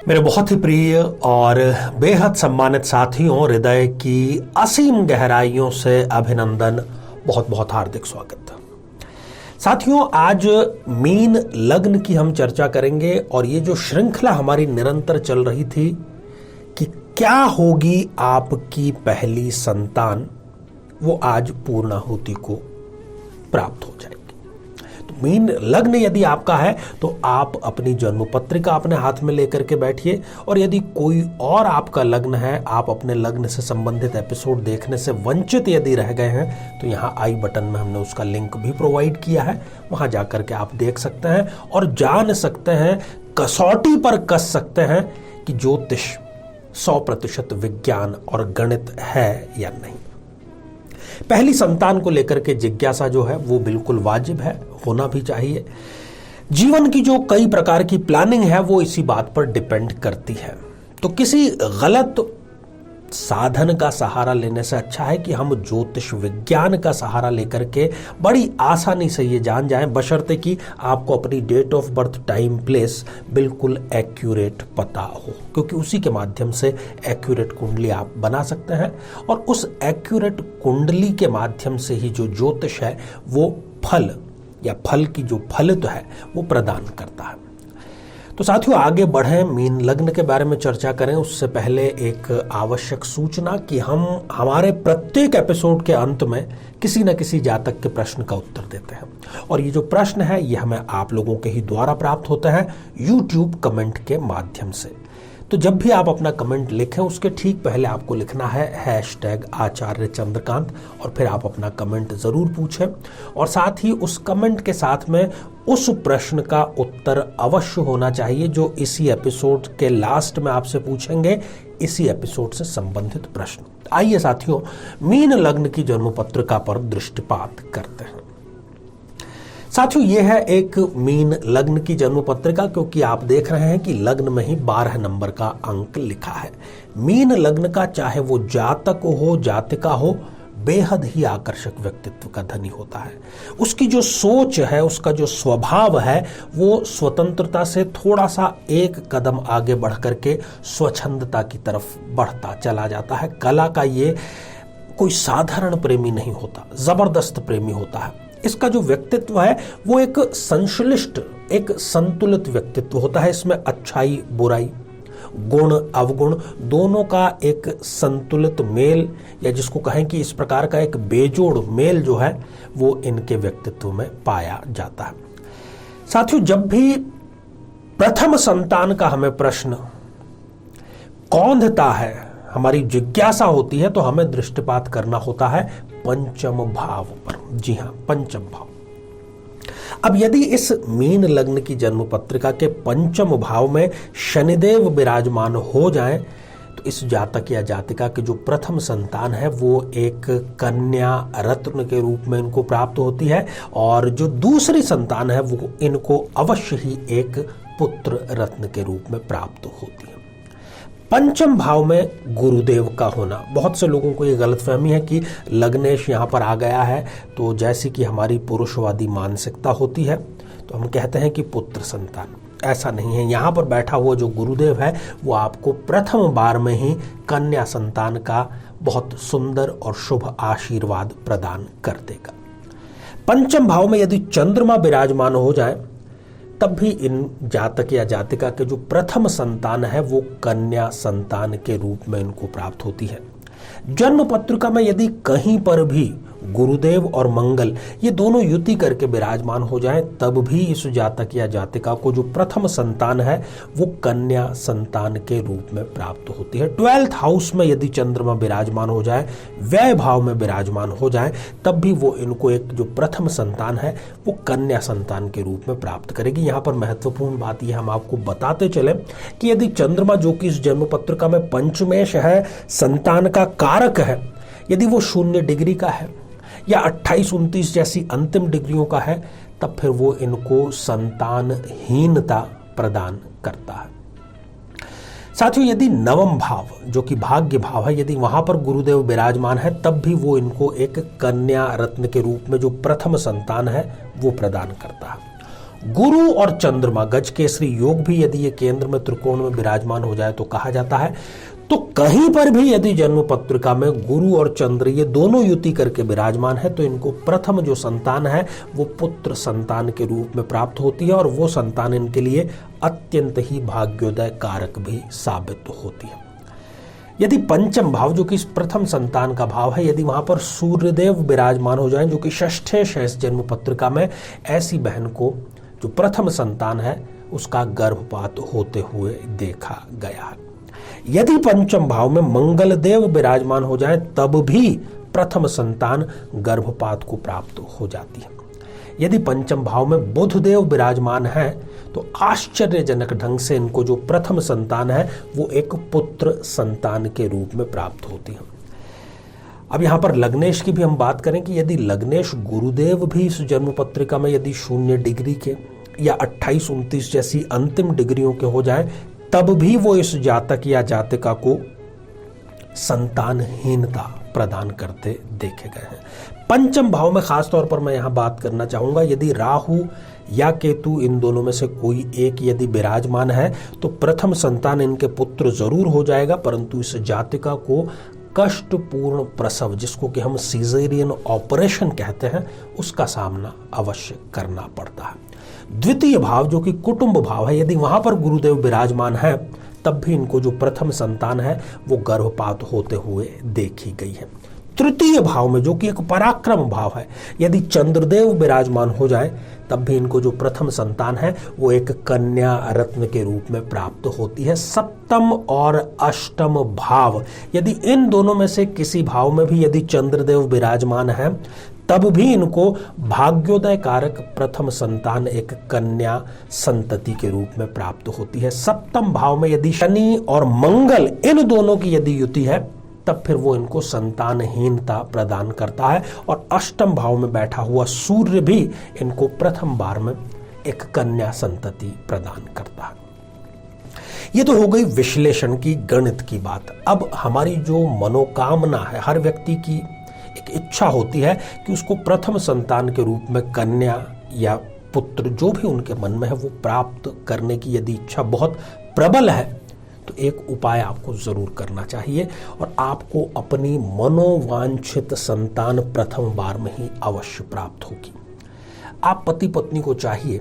मेरे बहुत ही प्रिय और बेहद सम्मानित साथियों, हृदय की असीम गहराइयों से अभिनंदन, बहुत बहुत हार्दिक स्वागत। साथियों, आज मीन लग्न की हम चर्चा करेंगे और ये जो श्रृंखला हमारी निरंतर चल रही थी कि क्या होगी आपकी पहली संतान, वो आज पूर्णाहुति को प्राप्त हो जाएगी। तो मीन लग्न यदि आपका है तो आप अपनी जन्म पत्रिका अपने हाथ में लेकर के बैठिए, और यदि कोई और आपका लग्न है, आप अपने लग्न से संबंधित एपिसोड देखने से वंचित यदि रह गए हैं तो यहाँ आई बटन में हमने उसका लिंक भी प्रोवाइड किया है, वहां जाकर के आप देख सकते हैं और जान सकते हैं, कसौटी पर कस सकते हैं कि ज्योतिष 100% विज्ञान और गणित है या नहीं। पहली संतान को लेकर के जिज्ञासा जो है वो बिल्कुल वाजिब है, होना भी चाहिए। जीवन की जो कई प्रकार की प्लानिंग है वो इसी बात पर डिपेंड करती है। तो किसी गलत साधन का सहारा लेने से अच्छा है कि हम ज्योतिष विज्ञान का सहारा लेकर के बड़ी आसानी से ये जान जाएं, बशर्ते कि आपको अपनी date of birth, time, place बिल्कुल एक्यूरेट पता हो, क्योंकि उसी के माध्यम से एक्यूरेट कुंडली आप बना सकते हैं और उस एक्यूरेट कुंडली के माध्यम से ही जो ज्योतिष है वो फल या फल की जो फलित है वो प्रदान करता है। तो साथियों, आगे बढ़ें, मीन लग्न के बारे में चर्चा करें उससे पहले एक आवश्यक सूचना कि हम हमारे प्रत्येक एपिसोड के अंत में किसी न किसी जातक के प्रश्न का उत्तर देते हैं, और ये जो प्रश्न है ये हमें आप लोगों के ही द्वारा प्राप्त होते हैं YouTube कमेंट के माध्यम से। तो जब भी आप अपना कमेंट लिखें उसके ठीक पहले आपको लिखना है #आचार्य चंद्रकांत, और फिर आप अपना कमेंट जरूर पूछें, और साथ ही उस कमेंट के साथ में उस प्रश्न का उत्तर अवश्य होना चाहिए जो इसी एपिसोड के लास्ट में आपसे पूछेंगे, इसी एपिसोड से संबंधित प्रश्न। आइए साथियों, मीन लग्न की जन्म पत्रिका पर दृष्टिपात करते हैं। साथियों, यह है एक मीन लग्न की जन्म पत्रिका, क्योंकि आप देख रहे हैं कि लग्न में ही 12 नंबर का अंक लिखा है। मीन लग्न का चाहे वो जातक हो, जातिका हो, बेहद ही आकर्षक व्यक्तित्व का धनी होता है। उसकी जो सोच है, उसका जो स्वभाव है, वो स्वतंत्रता से थोड़ा सा एक कदम आगे बढ़ करके स्वच्छंदता की तरफ बढ़ता चला जाता है। कला का ये कोई साधारण प्रेमी नहीं होता, जबरदस्त प्रेमी होता है। इसका जो व्यक्तित्व है वो एक संश्लिष्ट, एक संतुलित व्यक्तित्व होता है। इसमें अच्छाई, बुराई, गुण, अवगुण दोनों का एक संतुलित मेल, या जिसको कहें कि इस प्रकार का एक बेजोड़ मेल जो है वो इनके व्यक्तित्व में पाया जाता है। साथियों, जब भी प्रथम संतान का हमें प्रश्न कौंधता है, हमारी जिज्ञासा होती है, तो हमें दृष्टिपात करना होता है पंचम भाव पर। जी हां, पंचम भाव। अब यदि इस मीन लग्न की जन्म पत्रिका के पंचम भाव में शनिदेव विराजमान हो जाएं, तो इस जातक या जातिका के जो प्रथम संतान है वो एक कन्या रत्न के रूप में इनको प्राप्त होती है, और जो दूसरी संतान है वो इनको अवश्य ही एक पुत्र रत्न के रूप में प्राप्त होती है। पंचम भाव में गुरुदेव का होना, बहुत से लोगों को ये गलतफहमी है कि लग्नेश यहाँ पर आ गया है तो जैसी कि हमारी पुरुषवादी मानसिकता होती है तो हम कहते हैं कि पुत्र संतान। ऐसा नहीं है। यहाँ पर बैठा हुआ जो गुरुदेव है वो आपको प्रथम बार में ही कन्या संतान का बहुत सुंदर और शुभ आशीर्वाद प्रदान कर देगा। पंचम भाव में यदि चंद्रमा विराजमान हो जाए तब भी इन जातक या जातिका के जो प्रथम संतान है वो कन्या संतान के रूप में इनको प्राप्त होती है। जन्म पत्रिका में यदि कहीं पर भी गुरुदेव और मंगल ये दोनों युति करके विराजमान हो जाएं, तब भी इस जातक या जातिका को जो प्रथम संतान है वो कन्या संतान के रूप में प्राप्त होती है। 12th हाउस में यदि चंद्रमा विराजमान हो जाए, व्यय भाव में विराजमान हो जाए, तब भी वो इनको एक जो प्रथम संतान है वो कन्या संतान के रूप में प्राप्त करेगी। यहाँ पर महत्वपूर्ण बात यह हम आपको बताते चले कि यदि चंद्रमा, जो कि इस जन्म पत्रिका में पंचमेश है, संतान का कारक है, यदि वो 0 डिग्री का है या 28-29 जैसी अंतिम डिग्रियों का है, तब फिर वो इनको संतानहीनता प्रदान करता है। साथियों, यदि नवम भाव जो कि भाग्य भाव है, यदि वहां पर गुरुदेव विराजमान है, तब भी वो इनको एक कन्या रत्न के रूप में जो प्रथम संतान है वो प्रदान करता है। गुरु और चंद्रमा गज केसरी योग भी यदि ये केंद्र में त्रिकोण में विराजमान हो जाए तो कहा जाता है। तो कहीं पर भी यदि जन्म पत्रिका में गुरु और चंद्र ये दोनों युति करके विराजमान है तो इनको प्रथम जो संतान है वो पुत्र संतान के रूप में प्राप्त होती है और वो संतान इनके लिए अत्यंत ही भाग्योदय कारक भी साबित होती है। यदि पंचम भाव जो कि इस प्रथम संतान का भाव है, यदि वहां पर सूर्यदेव विराजमान हो जाएं जो कि षष्ठे शेष जन्म पत्रिका में, ऐसी बहन को जो प्रथम संतान है उसका गर्भपात होते हुए देखा गया है। यदि पंचम भाव में मंगल देव विराजमान हो जाए तब भी प्रथम संतान गर्भपात को प्राप्त हो जाती है। यदि पंचम भाव में बुध देव विराजमान है तो आश्चर्यजनक ढंग से इनको जो प्रथम संतान है वो एक पुत्र संतान के रूप में प्राप्त होती है। अब यहां पर लग्नेश की भी हम बात करें कि यदि लग्नेश गुरुदेव भी इस जन्म पत्रिका में यदि 0 डिग्री के या 28-29 जैसी अंतिम डिग्रियों के हो जाएं तब भी वो इस जातक या जातिका को संतानहीनता प्रदान करते देखे गए हैं। पंचम भाव में खास तौर पर मैं यहां बात करना चाहूंगा, यदि राहु या केतु इन दोनों में से कोई एक यदि विराजमान है तो प्रथम संतान इनके पुत्र जरूर हो जाएगा, परंतु इस जातिका को कष्टपूर्ण प्रसव, जिसको कि हम सीजेरियन ऑपरेशन कहते हैं, उसका सामना अवश्य करना पड़ता है। द्वितीय भाव जो कि कुटुंब भाव है, यदि वहां पर गुरुदेव विराजमान है तब भी इनको जो प्रथम संतान है वो गर्भपात होते हुए देखी गई है। तृतीय भाव में जो कि एक पराक्रम भाव है, यदि चंद्रदेव विराजमान हो जाए तब भी इनको जो प्रथम संतान है वो एक कन्या रत्न के रूप में प्राप्त होती है। सप्तम और अष्टम भाव, यदि इन दोनों में से किसी भाव में भी यदि चंद्रदेव विराजमान है तब भी इनको भाग्योदय कारक प्रथम संतान एक कन्या संतति के रूप में प्राप्त होती है। सप्तम भाव में यदि शनि और मंगल इन दोनों की यदि युति है तब फिर वो इनको संतानहीनता प्रदान करता है और अष्टम भाव में बैठा हुआ सूर्य भी इनको प्रथम बार में एक कन्या संतति प्रदान करता है। ये तो हो गई विश्लेषण की, गणित की बात। अब हमारी जो मनोकामना है, हर व्यक्ति की एक इच्छा होती है कि उसको प्रथम संतान के रूप में कन्या या पुत्र जो भी उनके मन में है वो प्राप्त करने की यदि इच्छा बहुत प्रबल है तो एक उपाय आपको जरूर करना चाहिए और आपको अपनी मनोवांछित संतान प्रथम बार में ही अवश्य प्राप्त होगी। आप पति पत्नी को चाहिए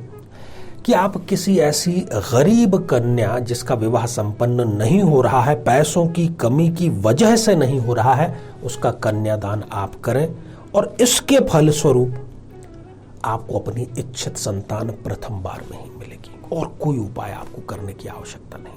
कि आप किसी ऐसी गरीब कन्या जिसका विवाह संपन्न नहीं हो रहा है, पैसों की कमी की वजह से नहीं हो रहा है, उसका कन्यादान आप करें और इसके फलस्वरूप आपको अपनी इच्छित संतान प्रथम बार में ही मिलेगी और कोई उपाय आपको करने की आवश्यकता नहीं है।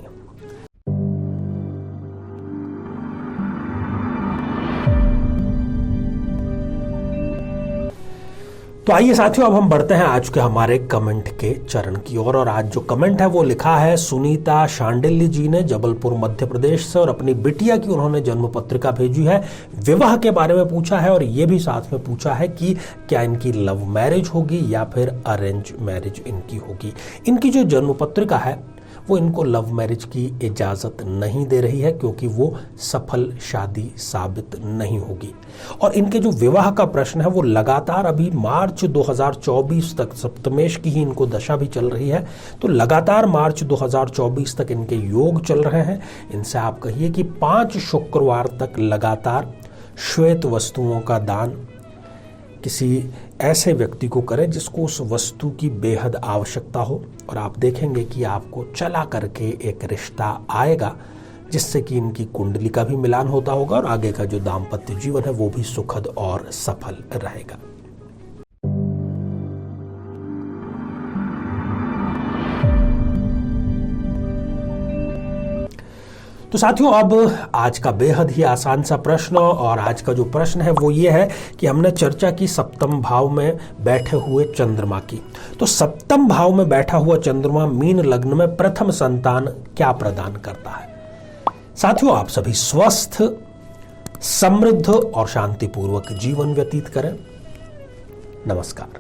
तो आइए साथियों, अब हम बढ़ते हैं आज के हमारे कमेंट के चरण की ओर। और आज जो कमेंट है वो लिखा है सुनीता शांडिल्य जी ने जबलपुर मध्य प्रदेश से और अपनी बिटिया की उन्होंने जन्म पत्रिका भेजी है। विवाह के बारे में पूछा है और ये भी साथ में पूछा है कि क्या इनकी लव मैरिज होगी या फिर अरेंज मैरिज इनकी होगी। इनकी जो जन्म पत्रिका है वो इनको लव मैरिज की इजाजत नहीं दे रही है क्योंकि वो सफल शादी साबित नहीं होगी। और इनके जो विवाह का प्रश्न है वो लगातार अभी मार्च 2024 तक, सप्तमेश की ही इनको दशा भी चल रही है, तो लगातार मार्च 2024 तक इनके योग चल रहे हैं। इनसे आप कहिए कि 5 शुक्रवार तक लगातार श्वेत वस्तुओं का दान किसी ऐसे व्यक्ति को करें जिसको उस वस्तु की बेहद आवश्यकता हो और आप देखेंगे कि आपको चला करके एक रिश्ता आएगा जिससे कि इनकी कुंडली का भी मिलान होता होगा और आगे का जो दाम्पत्य जीवन है वो भी सुखद और सफल रहेगा। तो साथियों, अब आज का बेहद ही आसान सा प्रश्न, और आज का जो प्रश्न है वो ये है कि हमने चर्चा की सप्तम भाव में बैठे हुए चंद्रमा की। तो सप्तम भाव में बैठा हुआ चंद्रमा मीन लग्न में प्रथम संतान क्या प्रदान करता है? साथियों, आप सभी स्वस्थ, समृद्ध और शांतिपूर्वक जीवन व्यतीत करें। नमस्कार।